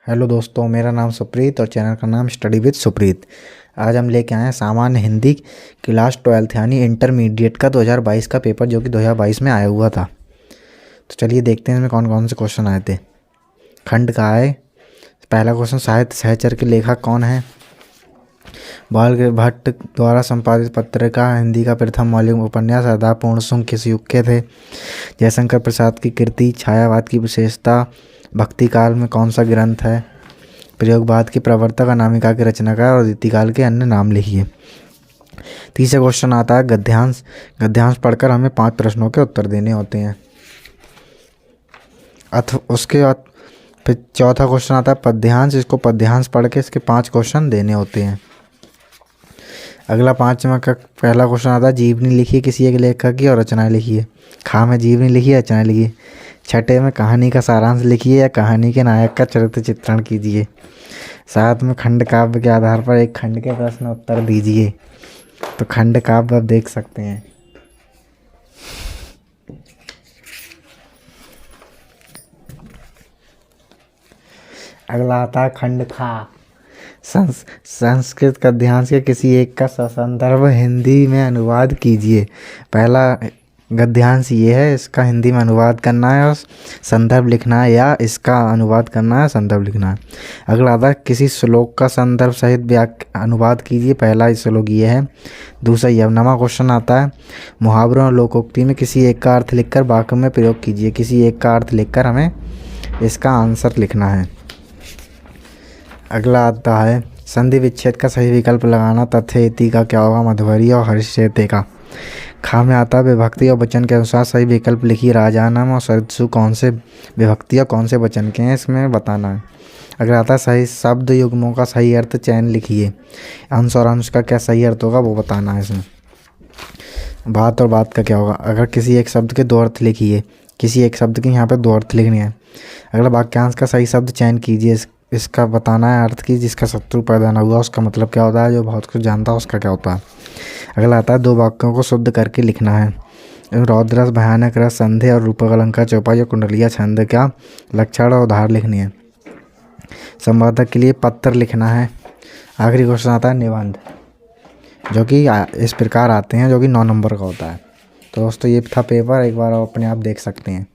Hello दोस्तों, मेरा नाम सुप्रीत और चैनल का नाम स्टडी विद सुप्रीत। आज हम लेके आए हैं सामान्य हिंदी क्लास 12th यानी इंटरमीडिएट का 2022 का पेपर, जो कि 2022 में आया हुआ था। तो चलिए देखते हैं इसमें कौन कौन से क्वेश्चन आए थे। खंड का है पहला क्वेश्चन, साहित्य सहचर के लेखक कौन है? बाल भट्ट द्वारा संपादित पत्रिका हिंदी का प्रथम मौलिक उपन्यास अदा पूर्ण सुंग किस युग के थे? जयशंकर प्रसाद की कृति छायावाद की विशेषता भक्ति काल में कौन सा ग्रंथ है? प्रयोगवाद के प्रवर्तक, अनामिका के रचनाकार और रीतिकाल के अन्य नाम लिखिए। तीसरा क्वेश्चन आता है गद्यांश। गद्यांश पढ़कर हमें 5 प्रश्नों के उत्तर देने होते हैं। उसके बाद फिर चौथा क्वेश्चन आता है पद्यांश। इसको पद्यांश पढ़ के इसके 5 क्वेश्चन देने होते हैं। अगला 5वां का पहला क्वेश्चन आता है जीवनी लिखिए किसी एक लेखक की और रचनाएं लिखिए। खा में जीवनी लिखिए, रचनाएं लिखिए। छठे में कहानी का सारांश लिखिए या कहानी के नायक का चरित्र चित्रण कीजिए। 7 में खंड काव्य के आधार पर एक खंड के प्रश्न उत्तर दीजिए। तो खंड काव्य आप देख सकते हैं। अगला आता है खंड खा। संस्कृत गद्यांश के किसी एक का ससंदर्भ हिंदी में अनुवाद कीजिए। पहला गद्यांश ये है, इसका हिंदी में अनुवाद करना है और संदर्भ लिखना है, या इसका अनुवाद करना है, संदर्भ लिखना है। अगला आता है किसी श्लोक का संदर्भ सहित अनुवाद कीजिए। पहला श्लोक ये है। दूसरा यवनमा क्वेश्चन आता है मुहावरों और लोकोक्ति में किसी एक का अर्थ लिखकर वाक्य में प्रयोग कीजिए। किसी एक का अर्थ लिखकर हमें इसका आंसर लिखना है। अगला आता है संधि विच्छेद का सही विकल्प लगाना। तथ्य इति का क्या होगा? मधुवरी और हर्षेते का। खा में आता है विभक्ति और वचन के अनुसार सही विकल्प लिखिए। राजानम और सरसु कौन से विभक्ति और कौन से वचन के हैं, इसमें बताना है। अगर आता है सही शब्द युग्मों का सही अर्थ चयन लिखिए। अंश और अंश का क्या सही अर्थ होगा वो बताना है इसमें। बात और बात का क्या होगा? अगर किसी एक शब्द के 2 अर्थ लिखिए। किसी एक शब्द के यहाँ पे 2 अर्थ लिखने हैं। अगला वाक्यांश का सही शब्द चयन कीजिए। इसका बताना है अर्थ की जिसका शत्रु पैदा न हुआ उसका मतलब क्या होता है, जो बहुत कुछ जानता है उसका क्या होता है। अगला आता है 2 वाक्यों को शुद्ध करके लिखना है। रौद्रस, भयानक रस, संधि और रूपक अलंकार, चौपाई और कुंडलिया छंद का लक्षण और उदाहरण लिखनी है। संवादक के लिए पत्र लिखना है। आखिरी क्वेश्चन आता है निबंध, जो कि इस प्रकार आते हैं, जो कि 9 नंबर का होता है। तो दोस्तों ये था पेपर, एक बार आप अपने आप देख सकते हैं।